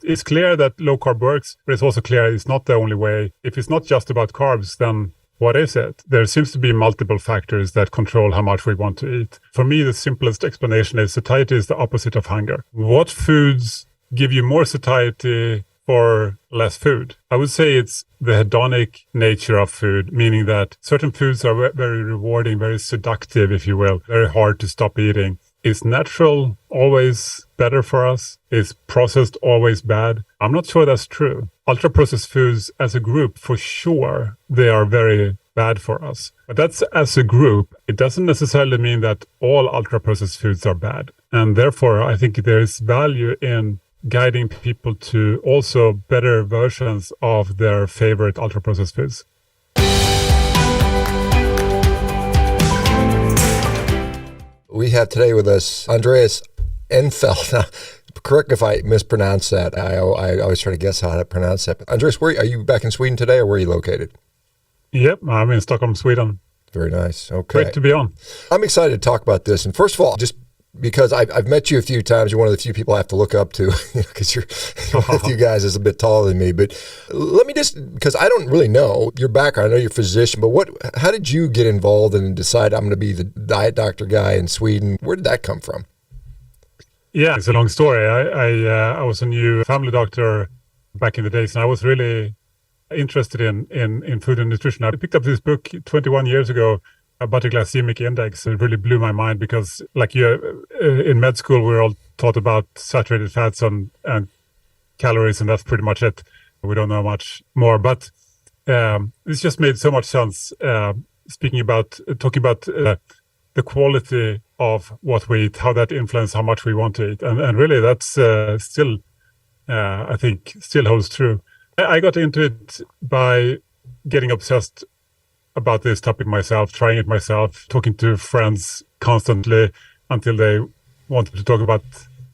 It's clear that low carb works, but it's also clear it's not the only way. If it's not just about carbs, then what is it? There seems to be multiple factors that control how much we want to eat. For me, the simplest explanation is satiety is the opposite of hunger. What foods give you more satiety for less food? I would say it's the hedonic nature of food, meaning that certain foods are very rewarding, very seductive, if you will, very hard to stop eating. Is natural always better for us? Is processed always bad? I'm not sure that's true. Ultra-processed foods as a group, for sure, they are very bad for us. But that's as a group. It doesn't necessarily mean that all ultra-processed foods are bad. And therefore, I think there is value in guiding people to also better versions of their favorite ultra-processed foods. We have today with us Andreas Eenfeldt. Now, correct if I mispronounce that. I always try to guess how to pronounce that. But Andreas, are you back in Sweden today, or where are you located? Yep, I'm in Stockholm, Sweden. Very nice. Okay. Great to be on. I'm excited to talk about this. And first of all, just because I've met you a few times, you're one of the few people I have to look up to, because you're one of you guys is a bit taller than me. But let me because I don't really know your background. I know you're a physician, but how did you get involved and decide I'm going to be the diet doctor guy in Sweden? Where did that come from? Yeah, it's a long story. I was a new family doctor back in the days, and I was really interested in food and nutrition. I picked up this book 21 years ago about the glycemic index. It really blew my mind because, like you, in med school, we're all taught about saturated fats and calories, and that's pretty much it. We don't know much more. But this just made so much sense. Talking about the quality of what we eat, how that influences how much we want to eat, and really that's still, I think, still holds true. I got into it by getting obsessed about this topic myself, trying it myself, talking to friends constantly until they wanted to talk about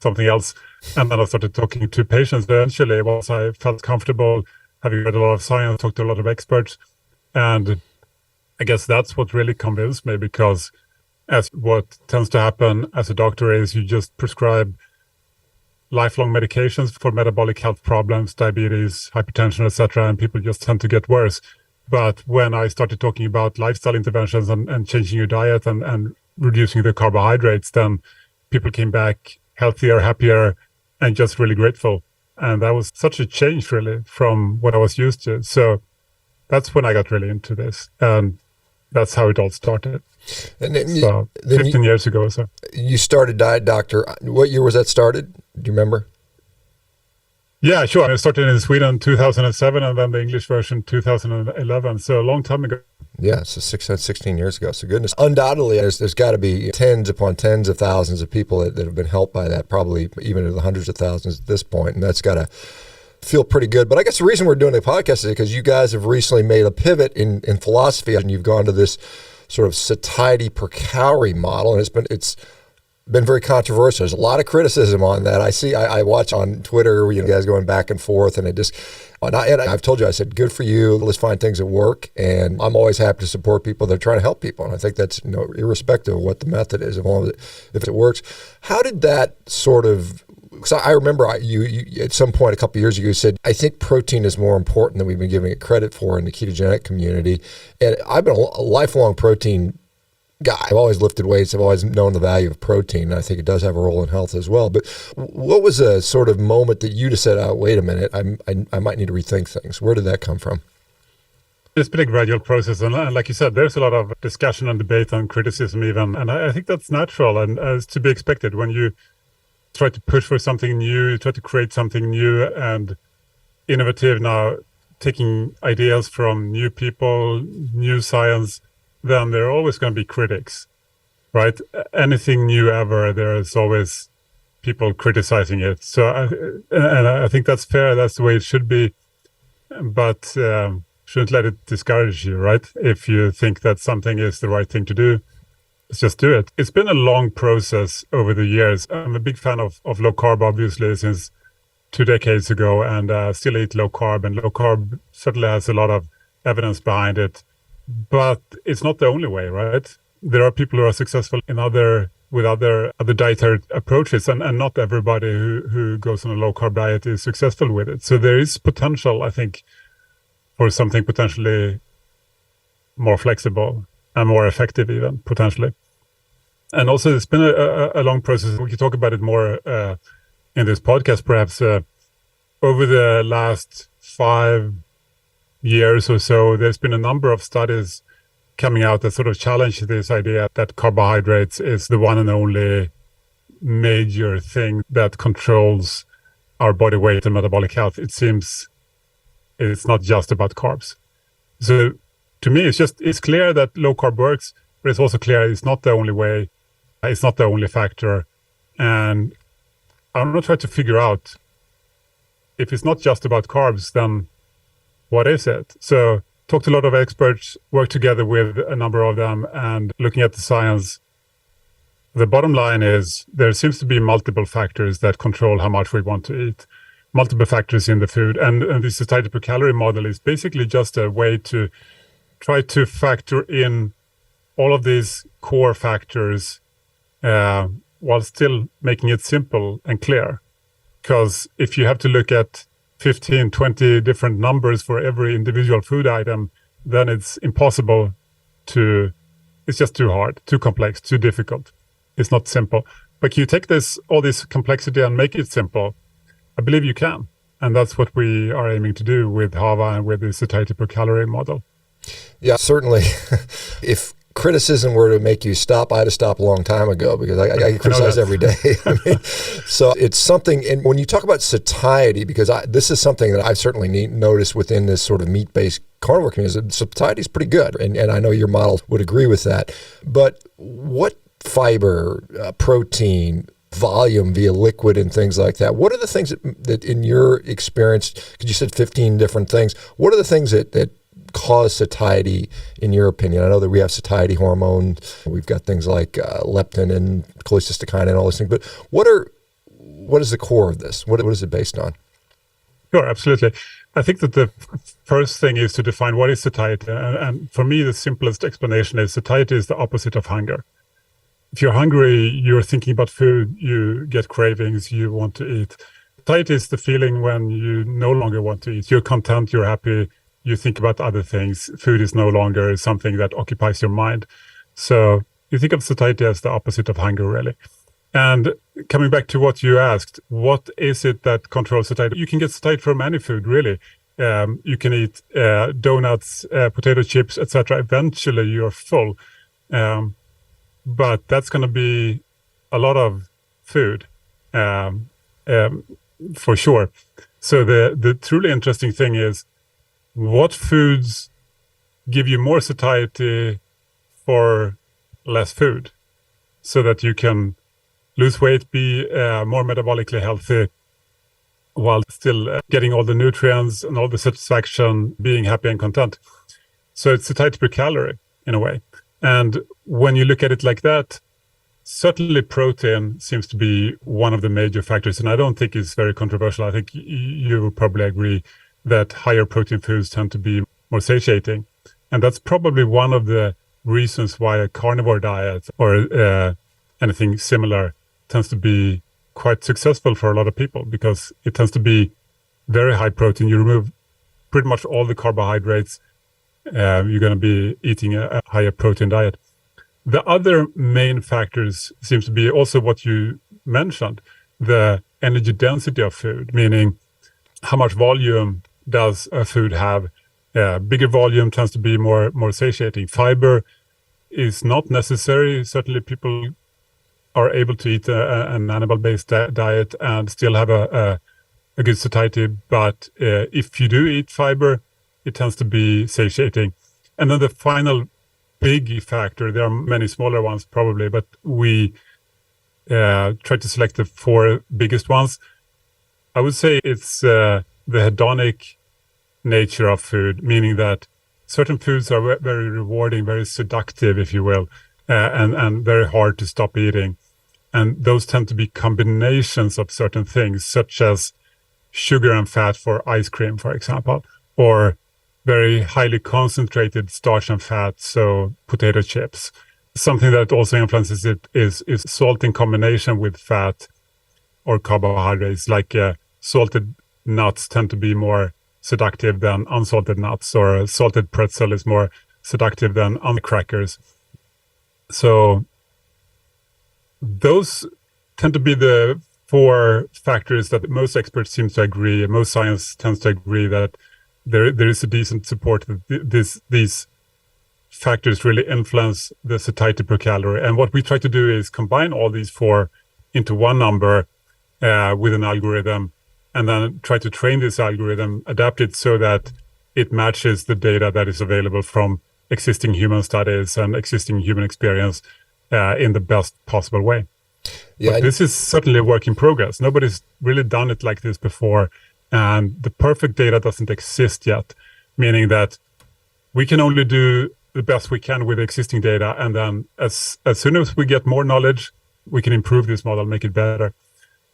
something else. And then I started talking to patients eventually once I felt comfortable, having read a lot of science, talked to a lot of experts. And I guess that's what really convinced me, because as what tends to happen as a doctor is you just prescribe lifelong medications for metabolic health problems, diabetes, hypertension, etc., and people just tend to get worse. But when I started talking about lifestyle interventions and changing your diet and reducing the carbohydrates, then people came back healthier, happier, and just really grateful. And that was such a change, really, from what I was used to. So that's when I got really into this. And that's how it all started. And then, so 15 years ago or so. You started Diet Doctor. What year was that started? Do you remember? Yeah, sure. I started in Sweden in 2007 and then the English version 2011. So a long time ago. Yeah, so 16 years ago. So goodness. Undoubtedly, there's got to be tens upon tens of thousands of people that have been helped by that, probably even in the hundreds of thousands at this point. And that's got to feel pretty good. But I guess the reason we're doing the podcast is because you guys have recently made a pivot in philosophy, and you've gone to this sort of satiety per calorie model. And it's been very controversial. There's a lot of criticism on that. I watch on Twitter, you guys going back and forth, and I've told you, I said, good for you. Let's find things that work. And I'm always happy to support people that are trying to help people. And I think that's, irrespective of what the method is, as long as if it works. How did that sort of, because I remember you at some point a couple of years ago, you said, I think protein is more important than we've been giving it credit for in the ketogenic community. And I've been a lifelong protein guy. I've always lifted weights. I've always known the value of protein. And I think it does have a role in health as well. But what was a sort of moment that you just said, oh, wait a minute, I might need to rethink things? Where did that come from? It's been a gradual process. And like you said, there's a lot of discussion and debate and criticism even. And I think that's natural and as to be expected when you try to push for something new, you try to create something new and innovative. Now, taking ideas from new people, new science, then there are always going to be critics, right? Anything new ever, there is always people criticizing it. So, I think that's fair. That's the way it should be. But shouldn't let it discourage you, right? If you think that something is the right thing to do, let's just do it. It's been a long process over the years. I'm a big fan of low carb, obviously, since 2 decades ago, and still eat low carb. And low carb certainly has a lot of evidence behind it. But it's not the only way, right? There are people who are successful in other with other dietary approaches, and not everybody who goes on a low carb diet is successful with it. So there is potential, I think, for something potentially more flexible and more effective, even potentially. And also, it's been a long process. We can talk about it more in this podcast, perhaps. Over the last 5 years or so, there's been a number of studies coming out that sort of challenge this idea that carbohydrates is the one and only major thing that controls our body weight and metabolic health. It seems it's not just about carbs. So to me, it's clear that low carb works, but it's also clear it's not the only way. It's not the only factor. And I'm going to try to figure out if it's not just about carbs, then what is it? So talked to a lot of experts, worked together with a number of them, and looking at the science, the bottom line is there seems to be multiple factors that control how much we want to eat, multiple factors in the food. And the satiety per calorie model is basically just a way to try to factor in all of these core factors while still making it simple and clear. Because if you have to look at 15, 20 different numbers for every individual food item, then it's impossible it's just too hard, too complex, too difficult. It's not simple. But you take all this complexity and make it simple. I believe you can. And that's what we are aiming to do with HAVA and with the satiety per calorie model. Yeah, certainly. If criticism were to make you stop, I'd have stopped a long time ago, because I get criticized every day. I mean, so it's something, and when you talk about satiety, because this is something that I've certainly noticed within this sort of meat-based carnivore community, satiety is pretty good, and I know your model would agree with that. But what fiber, protein, volume via liquid and things like that, what are the things that in your experience, because you said 15 different things, what are the things that cause satiety, in your opinion? I know that we have satiety hormone. We've got things like leptin and cholecystokinin and all those things. But what is the core of this? What is it based on? Sure, absolutely. I think that the first thing is to define what is satiety. And for me, the simplest explanation is satiety is the opposite of hunger. If you're hungry, you're thinking about food, you get cravings, you want to eat. Satiety is the feeling when you no longer want to eat. You're content, you're happy, you think about other things. Food is no longer something that occupies your mind. So you think of satiety as the opposite of hunger, really. And coming back to what you asked, what is it that controls satiety? You can get satiety from any food, really. You can eat donuts, potato chips, etc. Eventually, you're full. But that's going to be a lot of food, for sure. So the truly interesting thing is, what foods give you more satiety for less food, so that you can lose weight, be more metabolically healthy, while still getting all the nutrients and all the satisfaction, being happy and content. So it's satiety per calorie in a way. And when you look at it like that, certainly protein seems to be one of the major factors. And I don't think it's very controversial. I think you will probably agree that higher protein foods tend to be more satiating. And that's probably one of the reasons why a carnivore diet or anything similar tends to be quite successful for a lot of people, because it tends to be very high protein. You remove pretty much all the carbohydrates. You're going to be eating a higher protein diet. The other main factors seems to be also what you mentioned, the energy density of food, meaning how much volume does a food have. Bigger volume tends to be more satiating. Fiber is not necessary. Certainly people are able to eat an animal-based diet and still have a good satiety. But if you do eat fiber, it tends to be satiating. And then the final big factor, there are many smaller ones probably, but we try to select the 4 biggest ones. I would say it's the hedonic nature of food, meaning that certain foods are very rewarding, very seductive, if you will, and very hard to stop eating. And those tend to be combinations of certain things, such as sugar and fat for ice cream, for example, or very highly concentrated starch and fat, so potato chips, something that also influences it is salt in combination with fat or carbohydrates. Like salted nuts tend to be more seductive than unsalted nuts, or salted pretzel is more seductive than crackers. So those tend to be the 4 factors that most experts seem to agree, and most science tends to agree that there is a decent support that these factors really influence the satiety per calorie. And what we try to do is combine all these 4 into one number with an algorithm, and then try to train this algorithm, adapt it so that it matches the data that is available from existing human studies and existing human experience in the best possible way. Yeah, but this is certainly a work in progress. Nobody's really done it like this before, and the perfect data doesn't exist yet, meaning that we can only do the best we can with existing data, and then as soon as we get more knowledge, we can improve this model, make it better.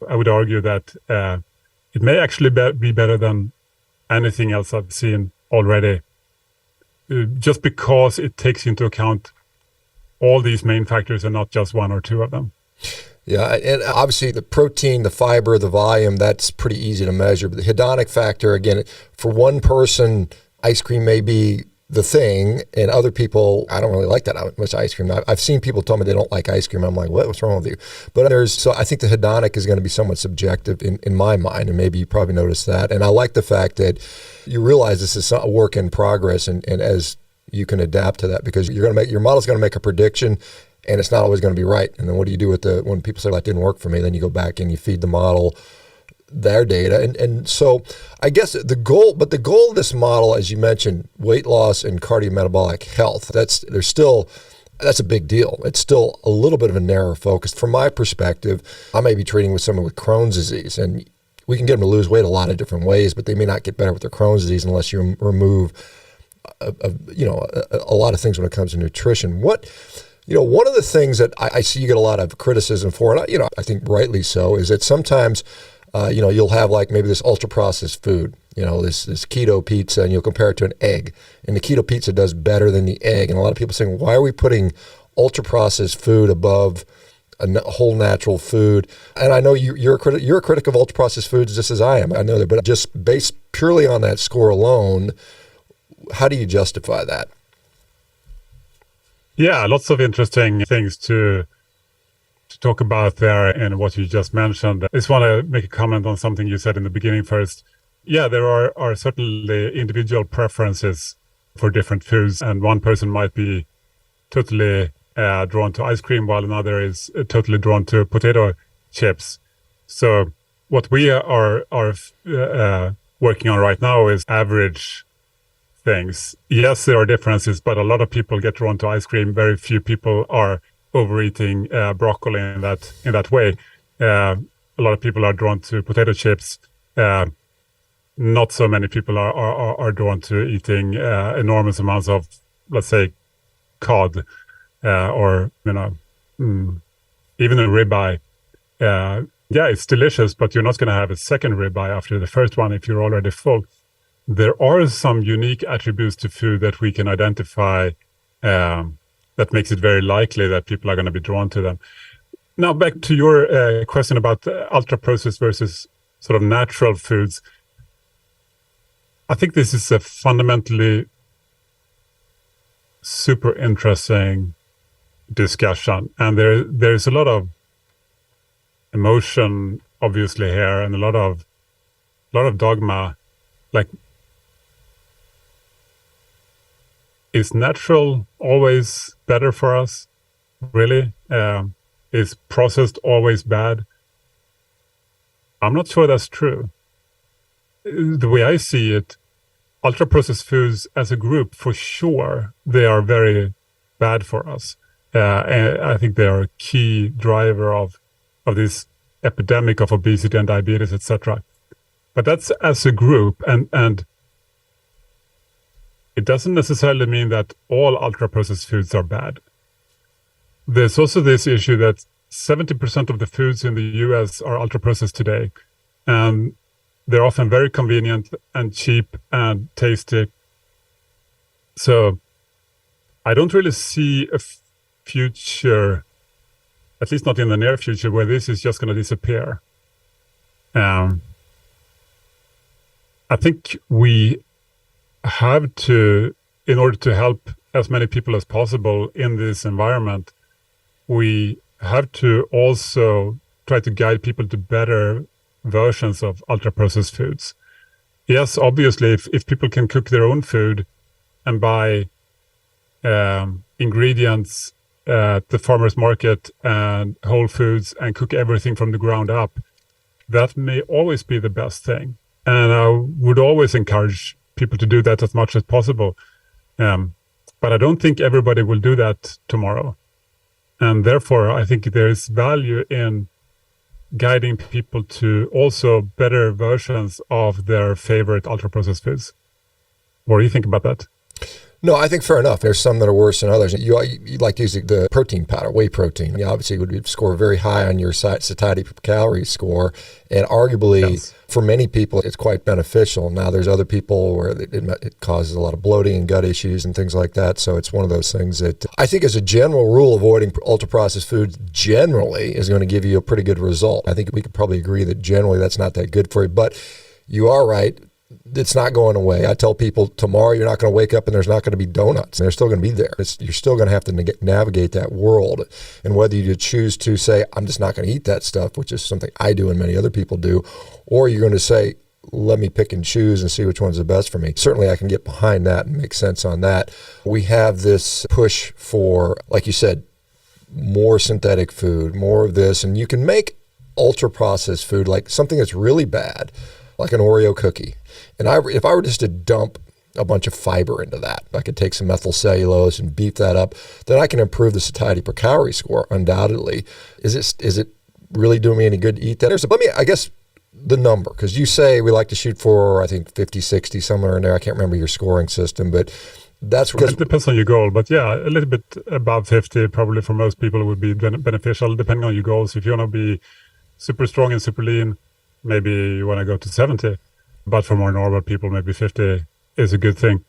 I would argue that it may actually be better than anything else I've seen already, just because it takes into account all these main factors and not just 1 or 2 of them. Yeah, and obviously the protein, the fiber, the volume, that's pretty easy to measure. But the hedonic factor, again, for one person, ice cream may be the thing, and other people, I don't really like that much ice cream. I've seen people tell me they don't like ice cream. I'm like, what's wrong with you? But so I think the hedonic is going to be somewhat subjective in my mind, and maybe you probably noticed that. And I like the fact that you realize this is a work in progress, and as you can adapt to that, because your model's going to make a prediction, and it's not always going to be right. And then what do you do when people say that didn't work for me? Then you go back and you feed the model their data. And so I guess the goal of this model, as you mentioned, weight loss and cardiometabolic health, that's a big deal. It's still a little bit of a narrow focus. From my perspective, I may be treating with someone with Crohn's disease, and we can get them to lose weight a lot of different ways, but they may not get better with their Crohn's disease unless you remove a lot of things when it comes to nutrition. One of the things that I see you get a lot of criticism for, and I think rightly so, is that sometimes you'll have like maybe this ultra-processed food, this keto pizza, and you'll compare it to an egg. And the keto pizza does better than the egg. And a lot of people saying, why are we putting ultra-processed food above a whole natural food? And I know you're a critic of ultra-processed foods just as I am. I know that, but just based purely on that score alone, how do you justify that? Yeah, lots of interesting things to talk about there in what you just mentioned. I just want to make a comment on something you said in the beginning first. Yeah, there are certainly individual preferences for different foods, and one person might be totally drawn to ice cream while another is totally drawn to potato chips. So what we are working on right now is average things. Yes, there are differences, but a lot of people get drawn to ice cream. Very few people are overeating broccoli in that way. A lot of people are drawn to potato chips. Not so many people are drawn to eating enormous amounts of, let's say, cod or even a ribeye. Yeah, it's delicious, but you're not going to have a second ribeye after the first one if you're already full. There are some unique attributes to food that we can identify that makes it very likely that people are going to be drawn to them. Now, back to your question about ultra-processed versus sort of natural foods. I think this is a fundamentally super interesting discussion. And there's a lot of emotion, obviously, here, and a lot of dogma. Like, is natural always better for us? Really? Is processed always bad? I'm not sure that's true. The way I see it, ultra-processed foods as a group, for sure, they are very bad for us. And I think they are a key driver of this epidemic of obesity and diabetes, etc. But that's as a group, and it doesn't necessarily mean that all ultra-processed foods are bad. There's also this issue that 70% of the foods in the US are ultra-processed today, and they're often very convenient and cheap and tasty. So I don't really see a future, at least not in the near future, where this is just going to disappear. I think we have to, in order to help as many people as possible in this environment, we have to also try to guide people to better versions of ultra-processed foods. Yes, obviously, if people can cook their own food and buy ingredients at the farmer's market and Whole Foods and cook everything from the ground up, that may always be the best thing. And I would always encourage people to do that as much as possible. But I don't think everybody will do that tomorrow. And therefore, I think there's value in guiding people to also better versions of their favorite ultra-processed foods. What do you think about that? No, I think fair enough. There's some that are worse than others. You like to use the protein powder, whey protein. You obviously would score very high on your satiety per calorie score, and arguably yes, for many people it's quite beneficial. Now there's other people where it causes a lot of bloating and gut issues and things like that. So it's one of those things that I think as a general rule, avoiding ultra-processed foods generally is going to give you a pretty good result. I think we could probably agree that generally that's not that good for you, but you are right. It's not going away. I tell people tomorrow you're not going to wake up and there's not going to be donuts, and they're still going to be there. You're still going to have to navigate that world. And whether you choose to say, I'm just not going to eat that stuff, which is something I do and many other people do, or you're going to say, let me pick and choose and see which one's the best for me. Certainly I can get behind that and make sense on that. We have this push for, like you said, more synthetic food, more of this, and you can make ultra-processed food like something that's really bad, like an Oreo cookie. And if I were just to dump a bunch of fiber into that, I could take some methyl cellulose and beef that up, then I can improve the satiety per calorie score, undoubtedly. Is it really doing me any good to eat that? Let me, I guess, the number, because you say we like to shoot for, I think, 50, 60, somewhere in there. I can't remember your scoring system, but that's because... It depends on your goal, but yeah, a little bit above 50 probably for most people would be beneficial, depending on your goals. If you want to be super strong and super lean, maybe you want to go to 70. But for more normal people, maybe 50 is a good thing.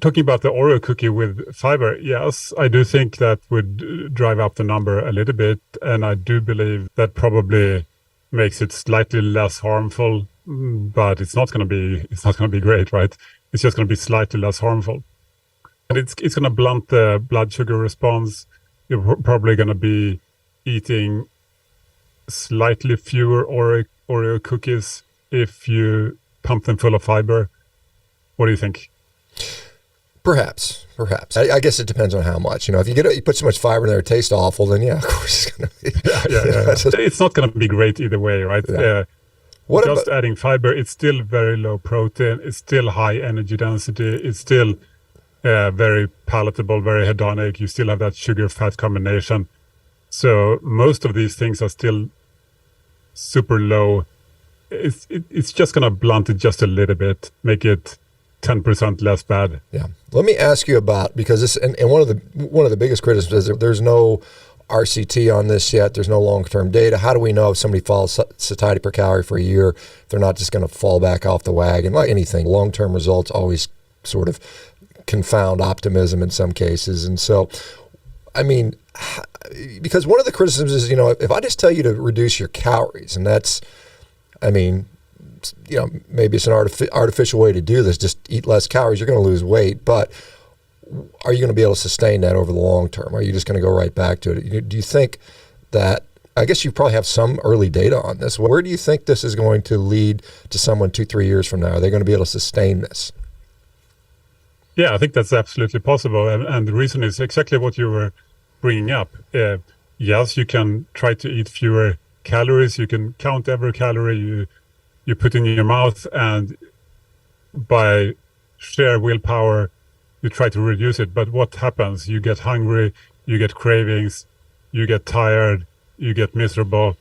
Talking about the Oreo cookie with fiber, yes, I do think that would drive up the number a little bit. And I do believe that probably makes it slightly less harmful, but it's not going to be great, right? It's just going to be slightly less harmful. And it's going to blunt the blood sugar response. You're probably going to be eating slightly fewer Oreo cookies if you pump them full of fiber. What do you think? Perhaps. I guess it depends on how much. If you put so much fiber in there, it tastes awful, then yeah, of course it's going to be. Yeah. It's not going to be great either way, right? Yeah. Just adding fiber, it's still very low protein. It's still high energy density. It's still very palatable, very hedonic. You still have that sugar-fat combination. So most of these things are still super low. It's just going to blunt it just a little bit, make it 10% less bad. Yeah. Let me ask you about, because this, and one of the biggest criticisms is there's no RCT on this yet. There's no long-term data. How do we know if somebody follows satiety per calorie for a year, they're not just going to fall back off the wagon? Like anything, long-term results always sort of confound optimism in some cases. And so, I mean, because one of the criticisms is, if I just tell you to reduce your calories, and that's, I mean, maybe it's an artificial way to do this, just eat less calories, you're going to lose weight, but are you going to be able to sustain that over the long term? Are you just going to go right back to it? Do you think that, I guess you probably have some early data on this, where do you think this is going to lead to someone 2-3 years from now? Are they going to be able to sustain this? Yeah, I think that's absolutely possible. And the reason is exactly what you were bringing up. Yes, you can try to eat fewer calories. You can count every calorie you put in your mouth, and by sheer willpower, you try to reduce it. But what happens? You get hungry, you get cravings, you get tired, you get miserable.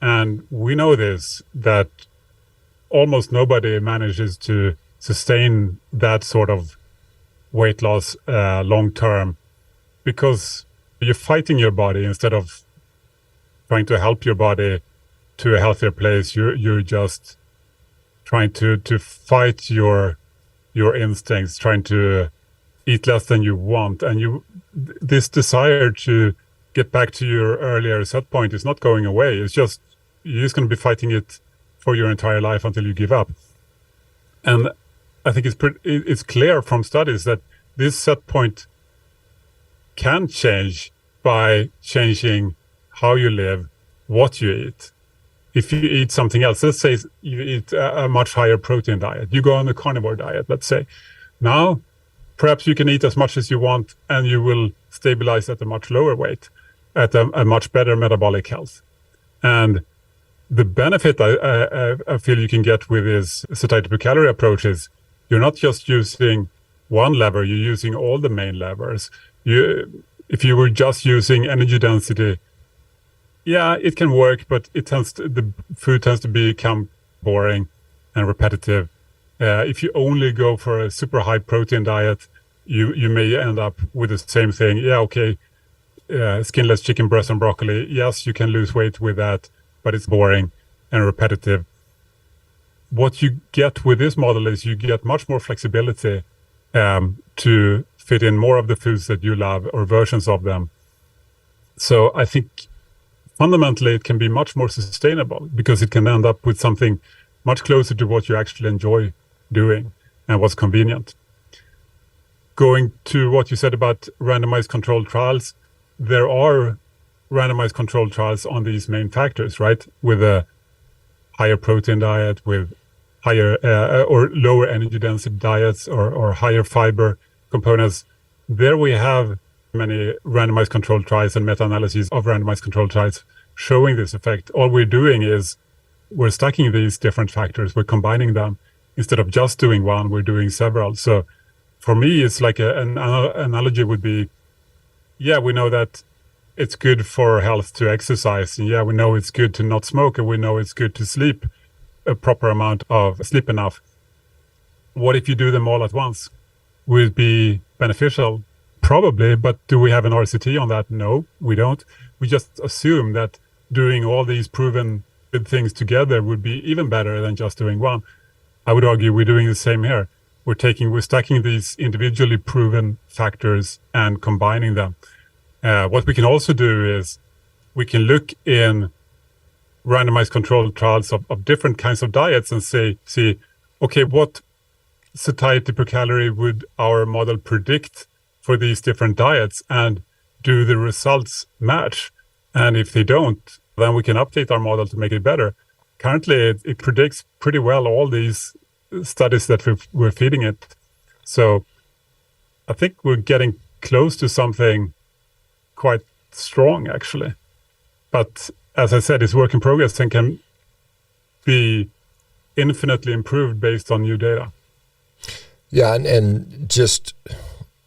And we know this, that almost nobody manages to sustain that sort of weight loss long term, because you're fighting your body instead of trying to help your body to a healthier place. You're just trying to fight your instincts, trying to eat less than you want. And this desire to get back to your earlier set point is not going away. It's just, you're just going to be fighting it for your entire life until you give up. And I think it's clear from studies that this set point can change by changing how you live, what you eat. If you eat something else, let's say you eat a much higher protein diet, you go on a carnivore diet, let's say. Now, perhaps you can eat as much as you want and you will stabilize at a much lower weight, at a much better metabolic health. And the benefit I feel you can get with this satiety per calorie approach is you're not just using one lever, you're using all the main levers. If you were just using energy density, yeah, it can work, but the food tends to become boring and repetitive. If you only go for a super high protein diet, you may end up with the same thing. Yeah, okay, skinless chicken breast and broccoli. Yes, you can lose weight with that, but it's boring and repetitive. What you get with this model is you get much more flexibility to fit in more of the foods that you love or versions of them. So I think fundamentally it can be much more sustainable because it can end up with something much closer to what you actually enjoy doing and what's convenient. Going to what you said about randomized controlled trials, there are randomized controlled trials on these main factors, right? With a higher protein diet, with higher or lower energy density diets or higher fiber components. There we have many randomized controlled trials and meta-analyses of randomized controlled trials showing this effect. All we're doing is we're stacking these different factors, we're combining them. Instead of just doing one, we're doing several. So for me, it's like an analogy would be, yeah, we know that it's good for health to exercise. And yeah, we know it's good to not smoke, and we know it's good to sleep a proper amount of sleep enough. What if you do them all at once? Would it be beneficial? Probably, but do we have an RCT on that? No, we don't. We just assume that doing all these proven good things together would be even better than just doing one. I would argue we're doing the same here. We're stacking these individually proven factors and combining them. What we can also do is we can look in randomized controlled trials of different kinds of diets and see, okay, what satiety per calorie would our model predict for these different diets, and do the results match? And if they don't, then we can update our model to make it better. Currently, it predicts pretty well all these studies that we're feeding it. So I think we're getting close to something quite strong, actually. But as I said, it's work in progress and can be infinitely improved based on new data. Yeah, and just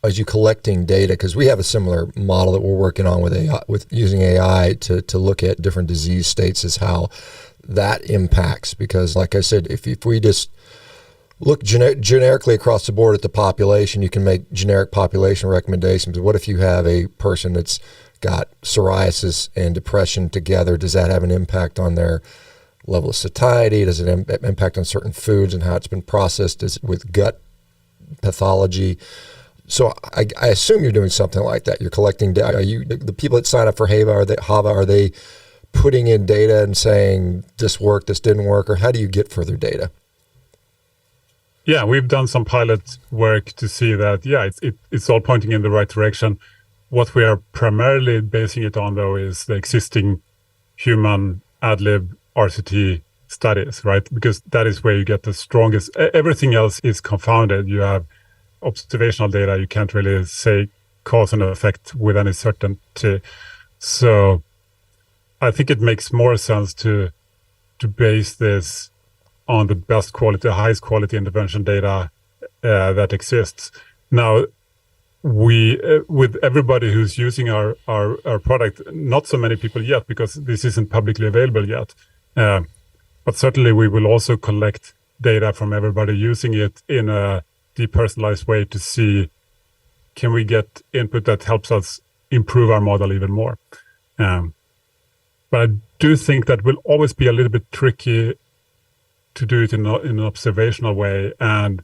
as you collecting data, because we have a similar model that we're working on with AI, with using AI to look at different disease states, is how that impacts. Because like I said, if we just look generically across the board at the population, you can make generic population recommendations. But what if you have a person that's got psoriasis and depression together? Does that have an impact on their level of satiety? Does it impact on certain foods and how it's been processed? With gut pathology? So I assume you're doing something like that. You're collecting data. Are you, the people that sign up for Hava, are they putting in data and saying this worked, this didn't work, or how do you get further data? Yeah, we've done some pilot work to see that, yeah, it's all pointing in the right direction. What we are primarily basing it on, though, is the existing human ad-lib RCT studies, right? Because that is where you get the strongest. Everything else is confounded. You have observational data. You can't really say cause and effect with any certainty. So I think it makes more sense to base this on the best quality, highest quality intervention data that exists. Now, we with everybody who's using our product, not so many people yet because this isn't publicly available yet. But certainly we will also collect data from everybody using it in a depersonalized way to see, can we get input that helps us improve our model even more. But I do think that will always be a little bit tricky to do it in an observational way, and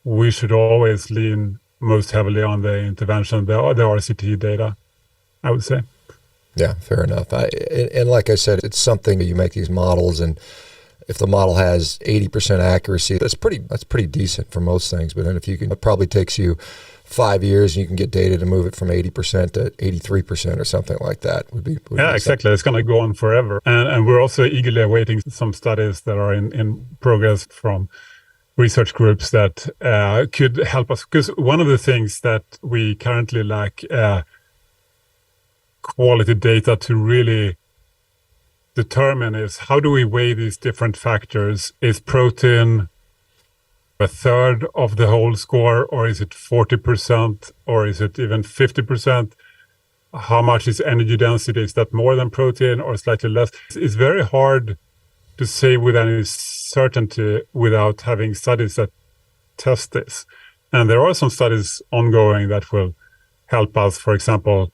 we should always lean most heavily on the intervention, the RCT data, I would say. Yeah, fair enough. And like I said, it's something that you make these models, and if the model has 80% accuracy, that's pretty decent for most things. But then if you can, it probably takes you 5 years and you can get data to move it from 80% to 83% or something like that. Would be exactly. It's going to go on forever. And we're also eagerly awaiting some studies that are in progress from research groups that could help us. Because one of the things that we currently lack quality data to really determine is, how do we weigh these different factors? Is protein a third of the whole score, or is it 40%, or is it even 50%? How much is energy density? Is that more than protein or slightly less? It's very hard to say with any certainty without having studies that test this. And there are some studies ongoing that will help us, for example,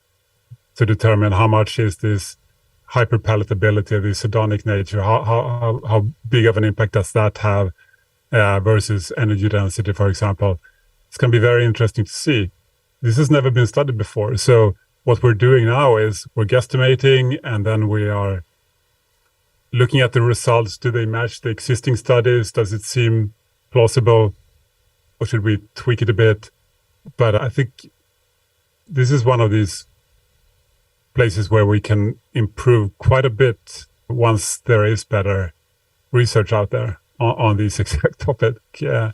to determine how much is this hyperpalatability, this hedonic nature, how big of an impact does that have versus energy density, for example. It's going to be very interesting to see. This has never been studied before. So what we're doing now is we're guesstimating, and then we are looking at the results. Do they match the existing studies? Does it seem plausible? Or should we tweak it a bit? But I think this is one of these places where we can improve quite a bit once there is better research out there on this exact topic. Yeah.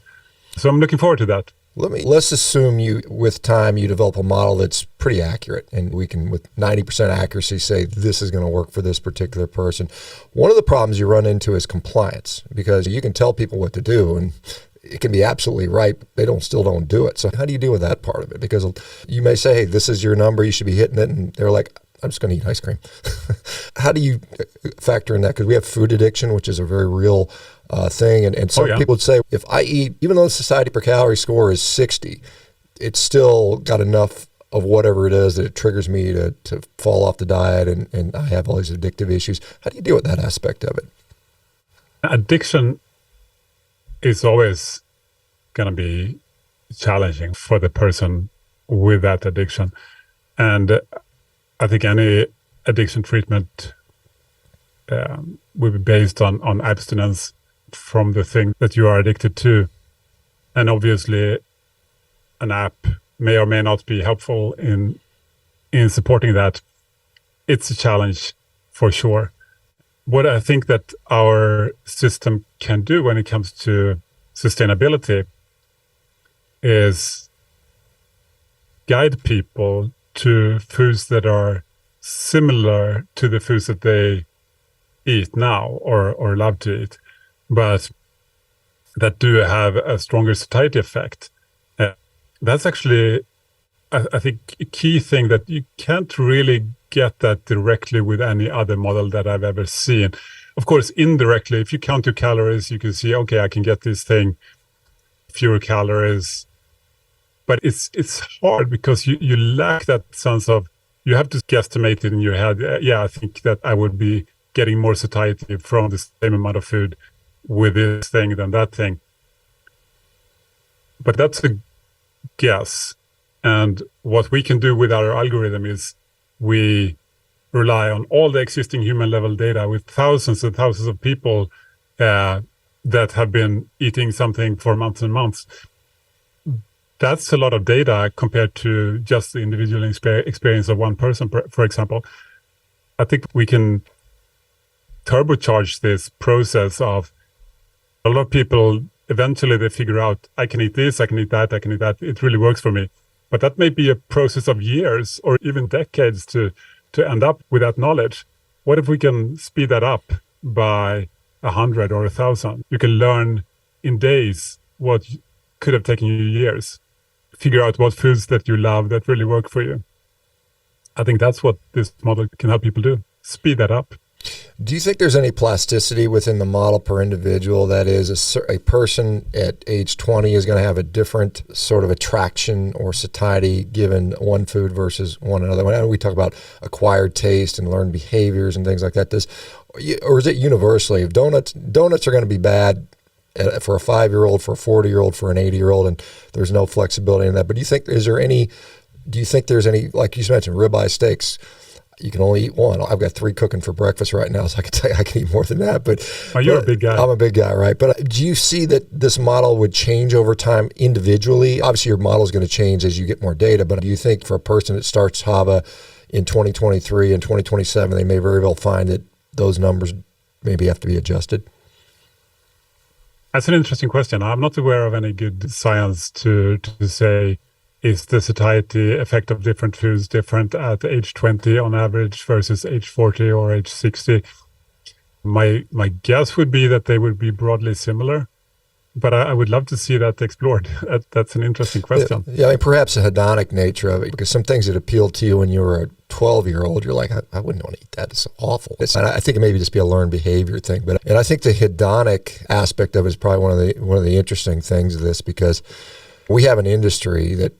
So I'm looking forward to that. Let's assume with time, you develop a model that's pretty accurate, and we can, with 90% accuracy, say this is going to work for this particular person. One of the problems you run into is compliance, because you can tell people what to do, and it can be absolutely right, but they still don't do it. So how do you deal with that part of it? Because you may say, hey, this is your number, you should be hitting it, and they're like, I'm just going to eat ice cream. How do you factor in that? Because we have food addiction, which is a very real thing. And some people would say, if I eat, even though the Satiety per calorie score is 60, it's still got enough of whatever it is that it triggers me to fall off the diet, and I have all these addictive issues. How do you deal with that aspect of it? Addiction is always going to be challenging for the person with that addiction. And I think any addiction treatment will be based on abstinence from the thing that you are addicted to. And obviously, an app may or may not be helpful in supporting that. It's a challenge for sure. What I think that our system can do when it comes to sustainability is guide people to foods that are similar to the foods that they eat now or love to eat, but that do have a stronger satiety effect. That's actually, I think, a key thing that you can't really get that directly with any other model that I've ever seen. Of course, indirectly, if you count your calories, you can see, okay, I can get this thing, fewer calories. But it's hard because you lack that sense of, you have to guesstimate it in your head. Yeah, I think that I would be getting more satiety from the same amount of food with this thing than that thing. But that's a guess. And what we can do with our algorithm is we rely on all the existing human level data with thousands and thousands of people that have been eating something for months and months. That's a lot of data compared to just the individual experience of one person, for example. I think we can turbocharge this process of a lot of people. Eventually they figure out, I can eat this, I can eat that, I can eat that. It really works for me. But that may be a process of years or even decades to end up with that knowledge. What if we can speed that up by 100 or 1,000? You can learn in days what could have taken you years. Figure out what foods that you love that really work for you. I think that's what this model can help people do. Speed that up. Do you think there's any plasticity within the model per individual? That is, a person at age 20 is going to have a different sort of attraction or satiety given one food versus one another. When we talk about acquired taste and learned behaviors and things like that, or is it universally, if donuts are going to be bad for a 5-year-old, for a 40-year-old, for an 80-year-old, and there's no flexibility in that. But do you think there's any, like you mentioned, ribeye steaks? You can only eat one. I've got 3 cooking for breakfast right now, so I can tell you I can eat more than that. But you're a big guy. I'm a big guy, right? But do you see that this model would change over time individually? Obviously, your model is going to change as you get more data. But do you think for a person that starts HAVA in 2023 and 2027, they may very well find that those numbers maybe have to be adjusted? That's an interesting question. I'm not aware of any good science to say, is the satiety effect of different foods different at age 20 on average versus age 40 or age 60? My guess would be that they would be broadly similar, but I would love to see that explored. That's an interesting question. Yeah, I mean, perhaps the hedonic nature of it, because some things that appealed to you when you were a 12-year-old, you're like, I wouldn't want to eat that. It's awful. And I think it may just be a learned behavior thing. And I think the hedonic aspect of it is probably one of the interesting things of this, because we have an industry that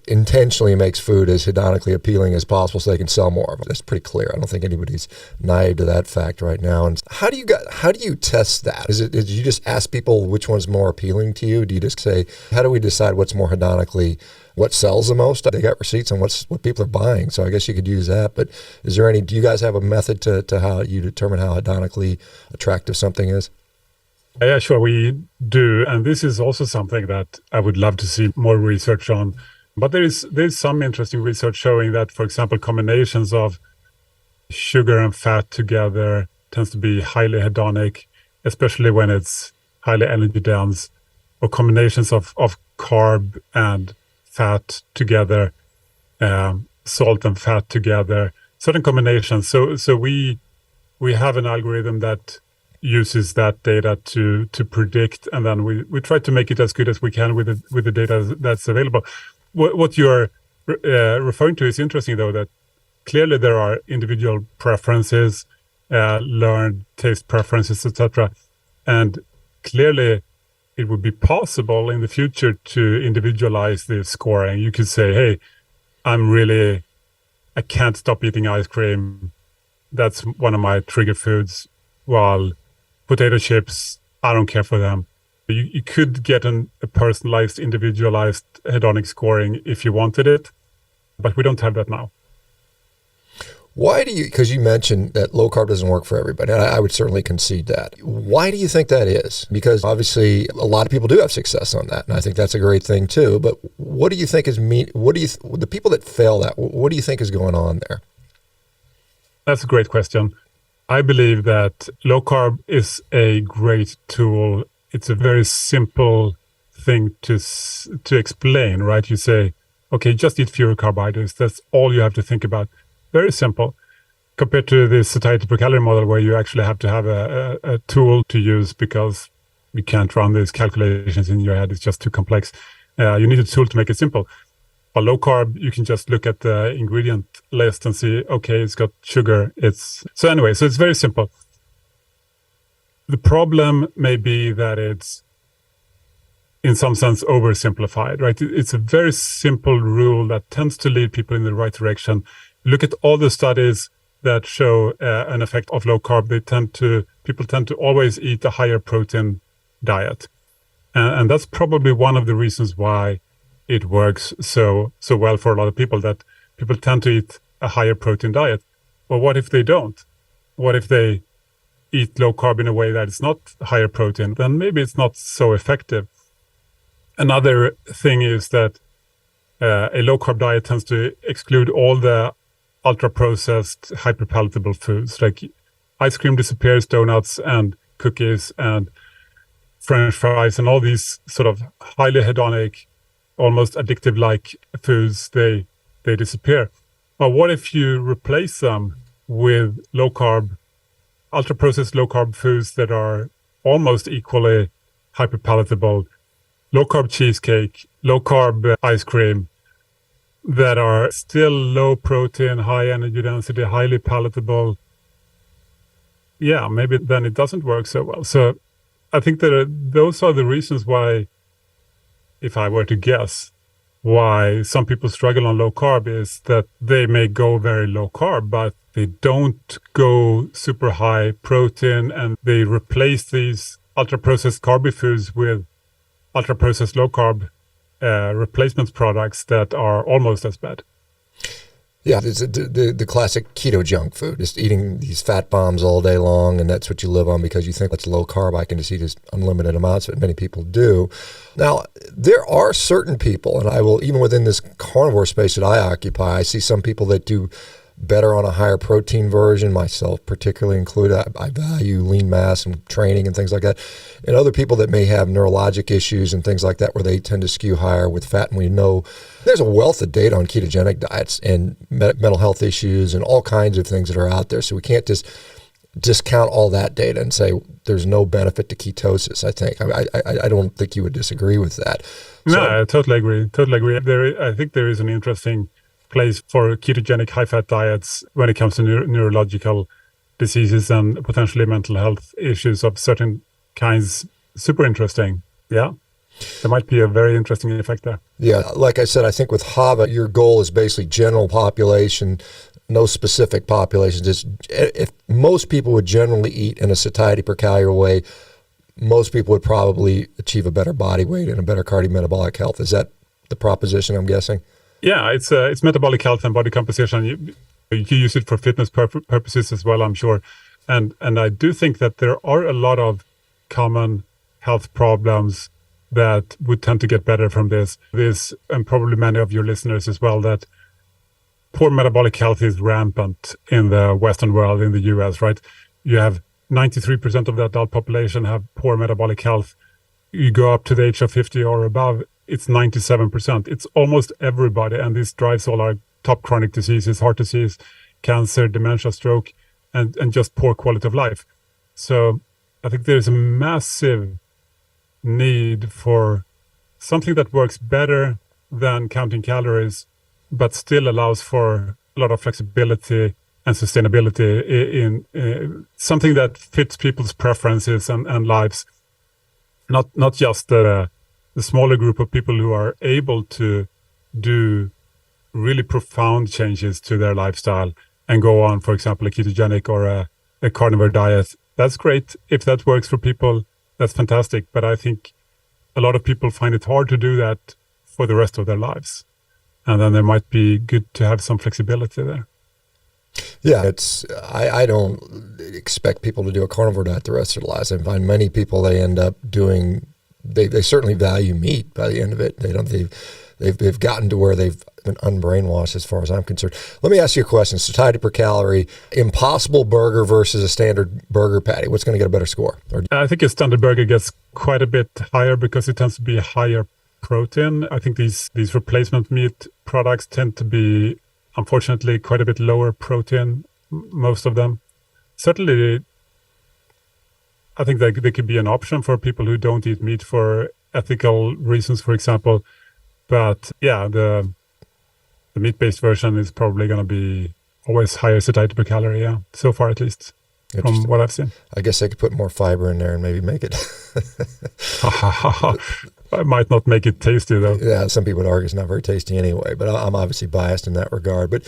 intentionally makes food as hedonically appealing as possible so they can sell more of it. That's pretty clear. I don't think anybody's naive to that fact right now. And how do you test that? Did you just ask people which one's more appealing to you? Do you just say, how do we decide what's more hedonically, what sells the most? They got receipts on what people are buying, so I guess you could use that. But do you guys have a method to how you determine how hedonically attractive something is? Yeah, sure, we do. And this is also something that I would love to see more research on. But there's some interesting research showing that, for example, combinations of sugar and fat together tends to be highly hedonic, especially when it's highly energy dense, or combinations of carb and fat together, salt and fat together, certain combinations. So we have an algorithm that uses that data to predict, and then we try to make it as good as we can with the data that's available. What you're referring to is interesting, though, that clearly there are individual preferences, learned taste preferences, etc. And clearly it would be possible in the future to individualize the scoring. You could say, hey, I can't stop eating ice cream. That's one of my trigger foods. While potato chips, I don't care for them. You could get a personalized, individualized hedonic scoring if you wanted it, but we don't have that now. Why do you, because you mentioned that low carb doesn't work for everybody, and I would certainly concede that. Why do you think that is? Because obviously a lot of people do have success on that, and I think that's a great thing too, but what do you think is the people that fail that, what do you think is going on there? That's a great question. I believe that low carb is a great tool. It's a very simple thing to explain, right? You say, okay, just eat fewer carbohydrates. That's all you have to think about. Very simple, compared to the satiety per calorie model, where you actually have to have a tool to use because you can't run these calculations in your head. It's just too complex. You need a tool to make it simple. For low carb, you can just look at the ingredient list and see, okay, it's got sugar. So it's very simple. The problem may be that it's, in some sense, oversimplified, right? It's a very simple rule that tends to lead people in the right direction. Look at all the studies that show an effect of low carb. People tend to always eat a higher protein diet. And that's probably one of the reasons why it works so well for a lot of people, that people tend to eat a higher protein diet. Well, what if they don't? What if they eat low carb in a way that is not higher protein? Then maybe it's not so effective. Another thing is that a low carb diet tends to exclude all the ultra-processed, hyper-palatable foods. Like ice cream disappears, donuts and cookies and French fries and all these sort of highly hedonic, almost addictive-like foods, they disappear. But what if you replace them with low-carb, ultra-processed low-carb foods that are almost equally hyper-palatable, low-carb cheesecake, low-carb ice cream, that are still low protein, high energy density, highly palatable? Yeah, maybe then it doesn't work so well. So I think that those are the reasons why, if I were to guess, why some people struggle on low carb, is that they may go very low carb, but they don't go super high protein, and they replace these ultra-processed carby foods with ultra-processed low-carb replacement products that are almost as bad. Yeah, it's the classic keto junk food, just eating these fat bombs all day long, and that's what you live on because you think that's low carb. I can just eat just unlimited amounts, but many people do. Now, there are certain people, and I will, even within this carnivore space that I occupy, I see some people that do better on a higher protein version, myself particularly included. I value lean mass and training and things like that. And other people that may have neurologic issues and things like that where they tend to skew higher with fat. And we know there's a wealth of data on ketogenic diets and mental health issues and all kinds of things that are out there. So we can't just discount all that data and say there's no benefit to ketosis, I think. I don't think you would disagree with that. No, I totally agree. I think there is an interesting place for ketogenic high-fat diets when it comes to neurological diseases and potentially mental health issues of certain kinds. Super interesting. Yeah. There might be a very interesting effect there. Yeah. Like I said, I think with HAVA, your goal is basically general population, no specific populations. Just if most people would generally eat in a satiety per calorie way, most people would probably achieve a better body weight and a better cardiometabolic health. Is that the proposition, I'm guessing? Yeah, it's metabolic health and body composition. You can use it for fitness purposes as well, I'm sure. And I do think that there are a lot of common health problems that would tend to get better from this, and probably many of your listeners as well, that poor metabolic health is rampant in the Western world, in the US, right? You have 93% of the adult population have poor metabolic health. You go up to the age of 50 or above, it's 97%. It's almost everybody, and this drives all our top chronic diseases, heart disease, cancer, dementia, stroke, and just poor quality of life. So I think there's a massive need for something that works better than counting calories, but still allows for a lot of flexibility and sustainability in something that fits people's preferences and lives, not just the smaller group of people who are able to do really profound changes to their lifestyle and go on, for example, a ketogenic or a carnivore diet. That's great. If that works for people, that's fantastic. But I think a lot of people find it hard to do that for the rest of their lives. And then there might be good to have some flexibility there. Yeah, I don't expect people to do a carnivore diet the rest of their lives. I find many people, they end up doing, they certainly value meat by the end of it. They've gotten to where they've been unbrainwashed as far as I'm concerned. Let me ask you a question. Satiety per calorie, Impossible Burger versus a standard burger patty. What's going to get a better score? I think a standard burger gets quite a bit higher because it tends to be higher protein. I think these replacement meat products tend to be, unfortunately, quite a bit lower protein, most of them. Certainly, I think that they could be an option for people who don't eat meat for ethical reasons, for example. But yeah, the meat-based version is probably going to be always higher satiety per calorie, yeah, so far at least, from what I've seen. I guess they could put more fiber in there and maybe make it. I might not make it tasty, though. Yeah, some people would argue it's not very tasty anyway, but I'm obviously biased in that regard. But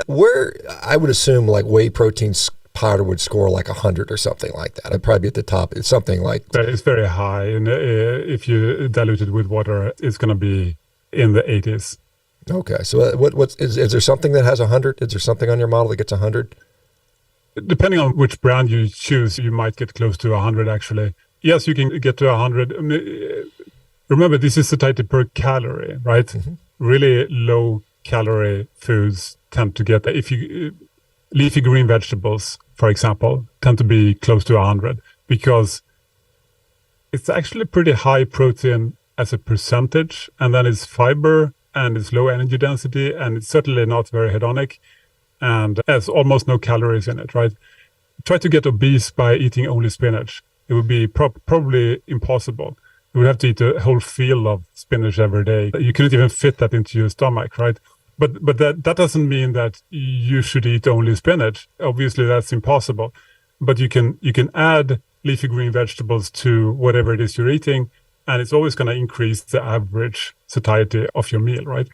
where I would assume like whey protein powder would score like 100 or something like that. It'd probably be at the top. It's something like... It's very high. And if you dilute it with water, it's going to be in the 80s. Okay. So is there something that has 100? Is there something on your model that gets 100? Depending on which brand you choose, you might get close to 100, actually. Yes, you can get to 100. I mean, remember, this is satiety per calorie, right? Mm-hmm. Really low calorie foods tend to get, leafy green vegetables, for example, tend to be close to 100 because it's actually pretty high protein as a percentage, and then it's fiber and it's low energy density, and it's certainly not very hedonic, and has almost no calories in it, right? Try to get obese by eating only spinach. It would be probably impossible. You would have to eat a whole field of spinach every day. You couldn't even fit that into your stomach, right? But that doesn't mean that you should eat only spinach. Obviously, that's impossible. But you can add leafy green vegetables to whatever it is you're eating, and it's always going to increase the average satiety of your meal, right?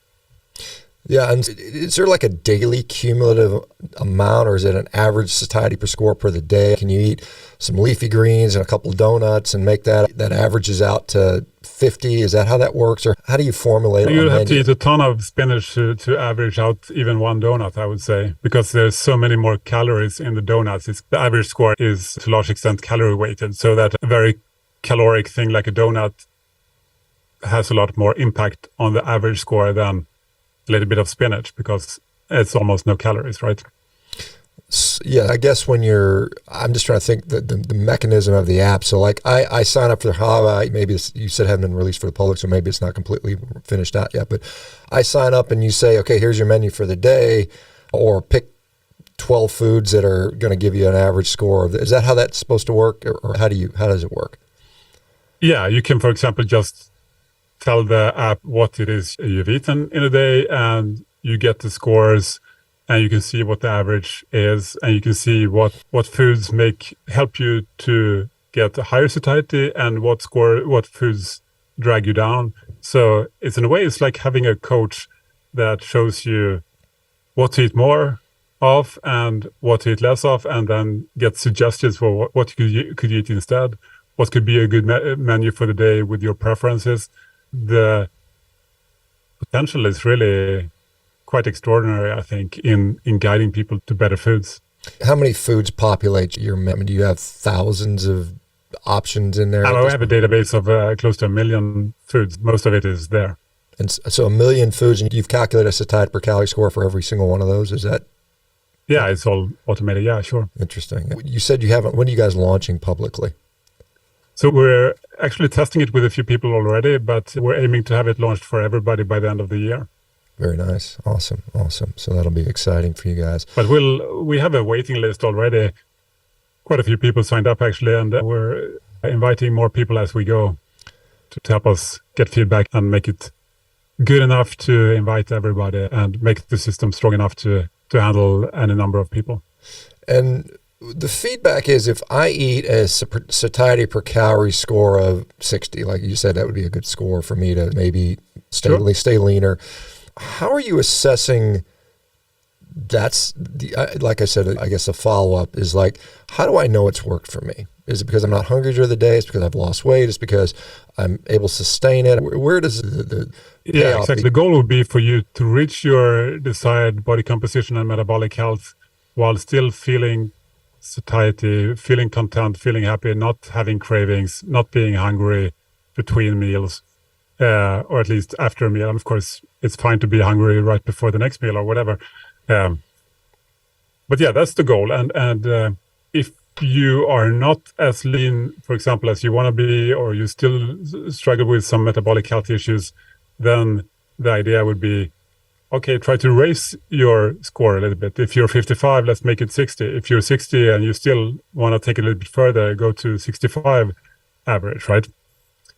Yeah, and is there like a daily cumulative amount, or is it an average satiety per score per the day? Can you eat some leafy greens and a couple of donuts and make that averages out to 50? Is that how that works, or how do you formulate it? You have to eat a ton of spinach to average out even one donut, I would say, because there's so many more calories in the donuts. The average score is to a large extent calorie weighted, so that a very caloric thing like a donut has a lot more impact on the average score than a little bit of spinach, because it's almost no calories, right? Yeah, I guess I'm just trying to think the mechanism of the app. So like I sign up for Hava, maybe you said it hadn't been released for the public, so maybe it's not completely finished out yet, but I sign up and you say, okay, here's your menu for the day, or pick 12 foods that are going to give you an average score. Is that how that's supposed to work, or how does it work? Yeah, you can, for example, just tell the app what it is you've eaten in a day, and you get the scores, and you can see what the average is, and you can see what foods help you to get a higher satiety, and what foods drag you down. So it's, in a way, it's like having a coach that shows you what to eat more of and what to eat less of, and then get suggestions for what you could eat instead, what could be a good menu for the day with your preferences. The potential is really quite extraordinary, I think, in guiding people to better foods. How many foods populate your menu? Do you have thousands of options in there? I have a database of close to 1 million foods. Most of it is there. And so 1 million foods, and you've calculated a satiety per calorie score for every single one of those? Is that? Yeah, it's all automated. Yeah, sure. Interesting. You said you haven't. When are you guys launching publicly? So we're actually testing it with a few people already, but we're aiming to have it launched for everybody by the end of the year. Very nice. Awesome. So that'll be exciting for you guys. But we have a waiting list already. Quite a few people signed up, actually, and we're inviting more people as we go to help us get feedback and make it good enough to invite everybody and make the system strong enough to handle any number of people. And the feedback is, if I eat a satiety per calorie score of 60, like you said, that would be a good score for me to maybe stay leaner. How are you assessing? That's like I said, I guess a follow-up is like, how do I know it's worked for me? Is it because I'm not hungry during the day? Is it because I've lost weight? Is it because I'm able to sustain it? Where does the yeah, exactly. The goal would be for you to reach your desired body composition and metabolic health while still feeling satiety, feeling content, feeling happy, not having cravings, not being hungry between meals, or at least after a meal. And of course, it's fine to be hungry right before the next meal or whatever. But yeah, that's the goal. And if you are not as lean, for example, as you want to be, or you still struggle with some metabolic health issues, then the idea would be, okay, try to raise your score a little bit. If you're 55, let's make it 60. If you're 60 and you still want to take it a little bit further, go to 65 average, right?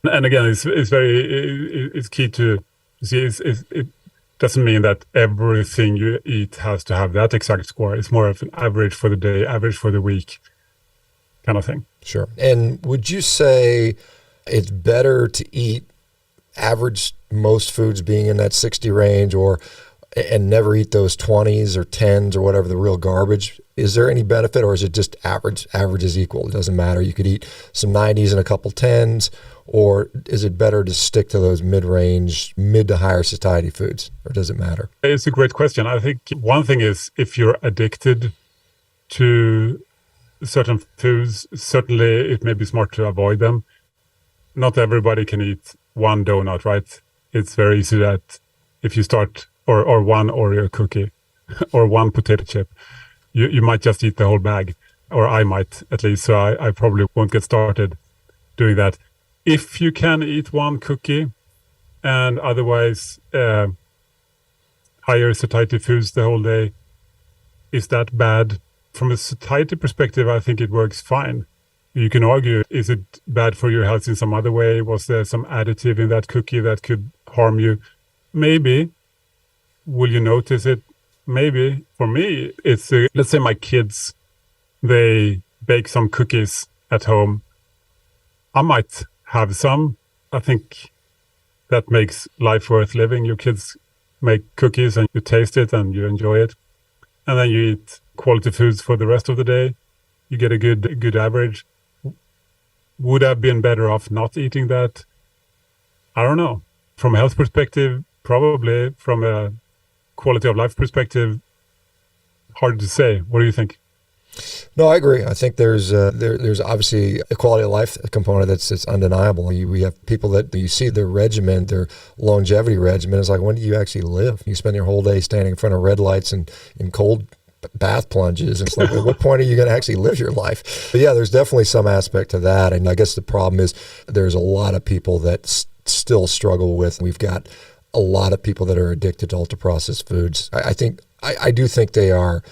And again, it's key to see. It doesn't mean that everything you eat has to have that exact score. It's more of an average for the day, average for the week kind of thing. Sure. And would you say it's better to eat average, most foods being in that 60 range, and never eat those 20s or 10s or whatever, the real garbage? Is there any benefit, or is it just average? Average is equal. It doesn't matter. You could eat some 90s and a couple 10s, or is it better to stick to those mid-range, mid to higher satiety foods, or does it matter? It's a great question. I think one thing is, if you're addicted to certain foods, certainly it may be smart to avoid them. Not everybody can eat one donut, right? It's very easy that if you start, or one Oreo cookie or one potato chip, you might just eat the whole bag, or I might at least. So I probably won't get started doing that. If you can eat one cookie and otherwise higher satiety foods the whole day, is that bad? From a satiety perspective, I think it works fine. You can argue, is it bad for your health in some other way? Was there some additive in that cookie that could harm you? Maybe. Will you notice it? Maybe. For me, it's, let's say my kids, they bake some cookies at home. I might have some. I think that makes life worth living. Your kids make cookies and you taste it and you enjoy it. And then you eat quality foods for the rest of the day. You get a good average. Would I have been better off not eating that? I don't know. From a health perspective, probably. From a quality of life perspective, hard to say. What do you think? No, I agree. I think there's obviously a quality of life component that's undeniable. We have people that you see their regimen, their longevity regimen is like, when do you actually live? You spend your whole day standing in front of red lights and in cold bath plunges. And it's like, at what point are you going to actually live your life? But yeah, there's definitely some aspect to that. And I guess the problem is there's a lot of people that still struggle with. We've got a lot of people that are addicted to ultra-processed foods. I do think they are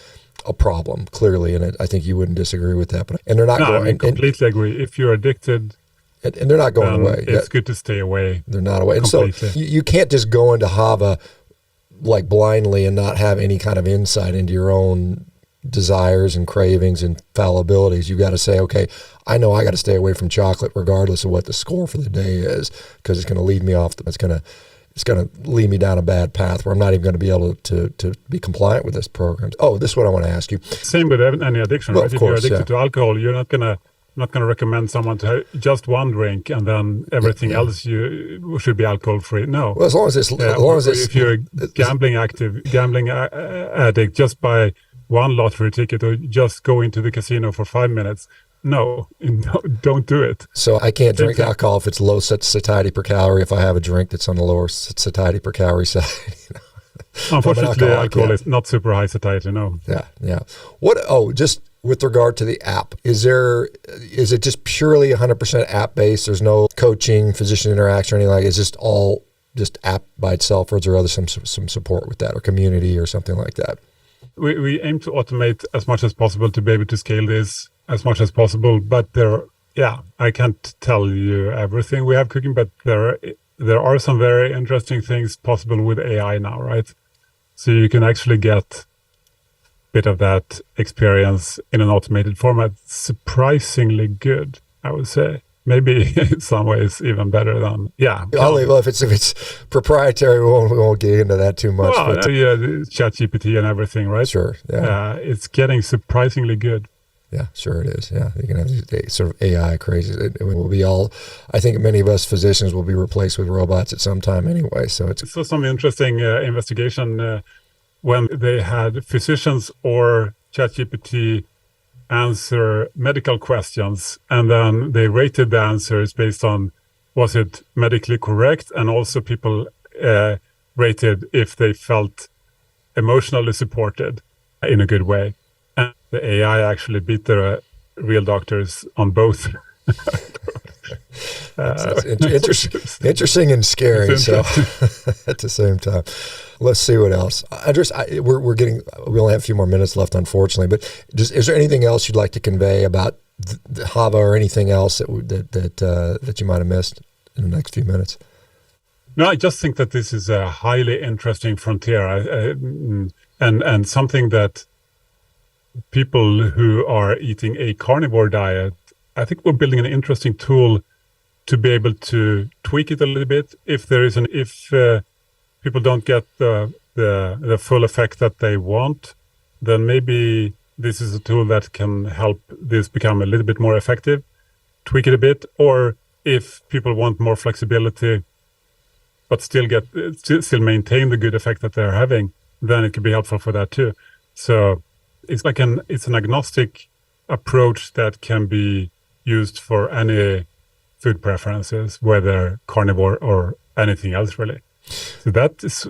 a problem, clearly, and I think you wouldn't disagree with that. And they're not going. I completely agree. If you're addicted, and they're not going away. It's good to stay away. They're not away. Completely. And so you can't just go into Hava like blindly and not have any kind of insight into your own desires and cravings and fallibilities. You've got to say, okay, I know I got to stay away from chocolate regardless of what the score for the day is, because it's going to lead me off. It's going to lead me down a bad path where I'm not even going to be able to be compliant with this program. Oh, this is what I want to ask you. Same with any addiction, right? If you're addicted to alcohol, you're not going to recommend someone to have just one drink and then everything else you should be alcohol free. No. Well, as long as it's if you're a gambling addict, just buy one lottery ticket or just go into the casino for 5 minutes. No, don't do it. So I can't drink alcohol if it's low satiety per calorie. If I have a drink that's on the lower satiety per calorie side, Unfortunately, alcohol is not super high satiety. No. Yeah. Just with regard to the app, is it just purely 100% app based? There's no coaching, physician interaction, or anything like it? It's just all just app by itself, or is there some support with that, or community, or something like that? We aim to automate as much as possible to be able to scale this as much as possible, but I can't tell you everything we have cooking, but there are some very interesting things possible with AI now, right? So you can actually get a bit of that experience in an automated format. Surprisingly good, I would say. Maybe in some ways even better than, Well, if it's proprietary, we won't get into that too much. Well, ChatGPT and everything, right? Sure, yeah. It's getting surprisingly good. Yeah, sure it is. Yeah, you can have these sort of AI crazy. It will be all. I think many of us physicians will be replaced with robots at some time anyway. So it's some interesting investigation when they had physicians or ChatGPT answer medical questions, and then they rated the answers based on was it medically correct, and also people rated if they felt emotionally supported in a good way. And the AI actually beat the real doctors on both. Interesting and scary. So at the same time, let's see what else. Andreas, we only have a few more minutes left, unfortunately. But is there anything else you'd like to convey about the Hava or anything else that you might have missed in the next few minutes? No, I just think that this is a highly interesting frontier, and something that people who are eating a carnivore diet, I think we're building an interesting tool to be able to tweak it a little bit. If people don't get the full effect that they want, then maybe this is a tool that can help this become a little bit more effective, tweak it a bit. Or if people want more flexibility, but still maintain the good effect that they're having, then it could be helpful for that too. So it's an agnostic approach that can be used for any food preferences, whether carnivore or anything else, really. So that is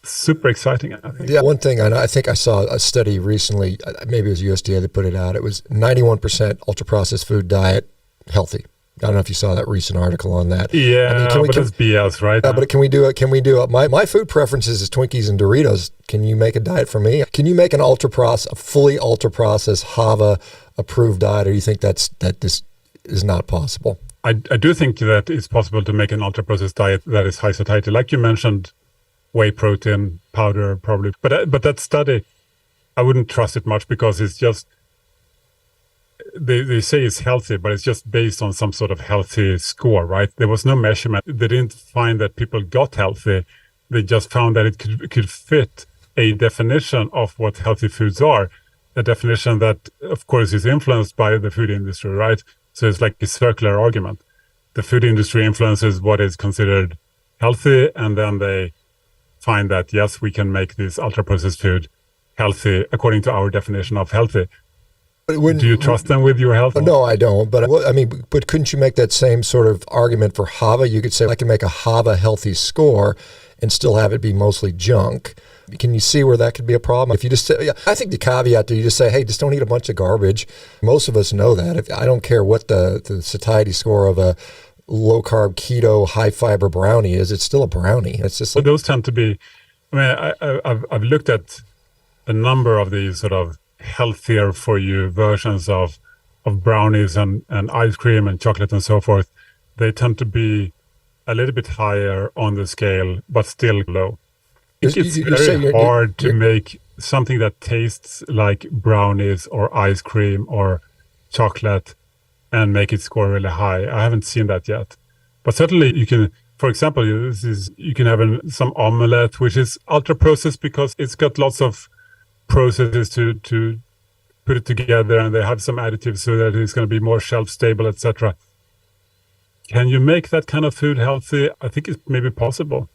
super exciting, I think. Yeah, one thing I think I saw a study recently, maybe it was USDA that put it out. It was 91% ultra-processed food diet healthy. I don't know if you saw that recent article on that. Yeah, but it's BS, right? But can we do it? My food preferences is Twinkies and Doritos. Can you make a diet for me? Can you make a fully ultra-processed Hava approved diet, or do you think that this is not possible? I do think that it's possible to make an ultra-processed diet that is high satiety. Like you mentioned, whey protein powder probably. But that study, I wouldn't trust it much, because it's just, they say it's healthy, but it's just based on some sort of healthy score, right? There was no measurement. They didn't find that people got healthy they just found that it could fit a definition of what healthy foods are, a definition that, of course, is influenced by the food industry, right? So it's like a circular argument. The food industry influences what is considered healthy, and then they find that, yes, we can make this ultra-processed food healthy according to our definition of healthy. Do you trust them with your health? No, I don't. But but couldn't you make that same sort of argument for HAVA? You could say, I can make a HAVA healthy score and still have it be mostly junk. Can you see where that could be a problem? If you just say, I think the caveat to you just say, hey, just don't eat a bunch of garbage. Most of us know that. I don't care what the satiety score of a low carb, keto, high fiber brownie is, it's still a brownie. It's just those tend to be, I've looked at a number of these sort of healthier for you versions of brownies and ice cream and chocolate and so forth. They tend to be a little bit higher on the scale, but still low. It's very hard to make something that tastes like brownies or ice cream or chocolate and make it score really high. I haven't seen that yet. But certainly you can, for example, you can have some omelette, which is ultra processed because it's got lots of processes to put it together, and they have some additives so that it's going to be more shelf stable, etc. Can you make that kind of food healthy? I think it's maybe possible.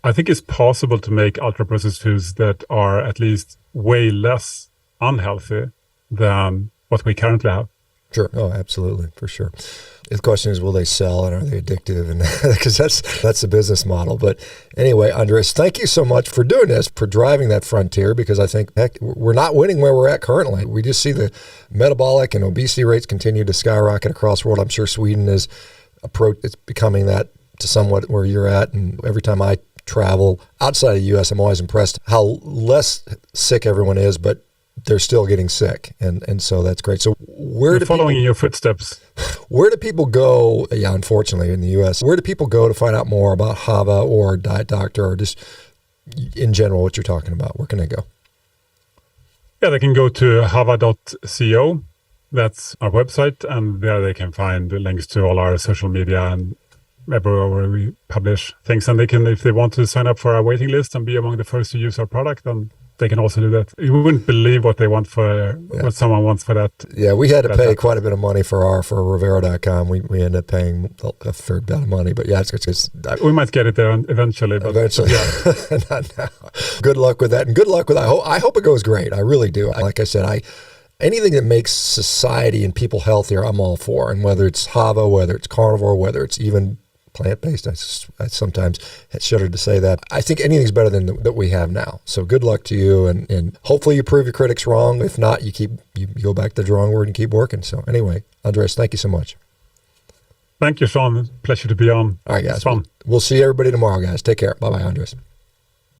I think it's possible to make ultra processed foods that are at least way less unhealthy than what we currently have. Sure. Oh, absolutely. For sure. The question is, will they sell and are they addictive? And because that's the business model. But anyway, Andreas, thank you so much for doing this, for driving that frontier, because I think, heck, we're not winning where we're at currently. We just see the metabolic and obesity rates continue to skyrocket across the world. I'm sure Sweden is becoming that to somewhat where you're at. And every time I travel outside of the U.S., I'm always impressed how less sick everyone is, but they're still getting sick, and so that's great. So we're following in your footsteps. Where do people go? Yeah, unfortunately, in the U.S., where do people go to find out more about HAVA or Diet Doctor, or just in general what you're talking about? Where can they go? Yeah, they can go to hava.co. That's our website, and there they can find the links to all our social media and everywhere where we publish things. And they can, if they want to sign up for our waiting list and be among the first to use our product, then they can also do that. You wouldn't believe what they want what someone wants for that. Yeah, we had to pay quite a bit of money for Revero.com. We ended up paying a fair bit of money, but yeah, we might get it there eventually. But eventually, yeah. Not now. Good luck with that, and good luck with. I hope it goes great. I really do. Like I said, anything that makes society and people healthier, I'm all for. And whether it's HAVA, whether it's carnivore, whether it's even plant-based, I sometimes shudder to say that. I think anything's better than that we have now. So good luck to you, and hopefully you prove your critics wrong. If not, you go back to the drawing board and keep working. So anyway, Andreas, thank you so much. Thank you, Shawn. Pleasure to be on. All right, guys. It's fun. We'll see everybody tomorrow, guys. Take care. Bye-bye, Andreas.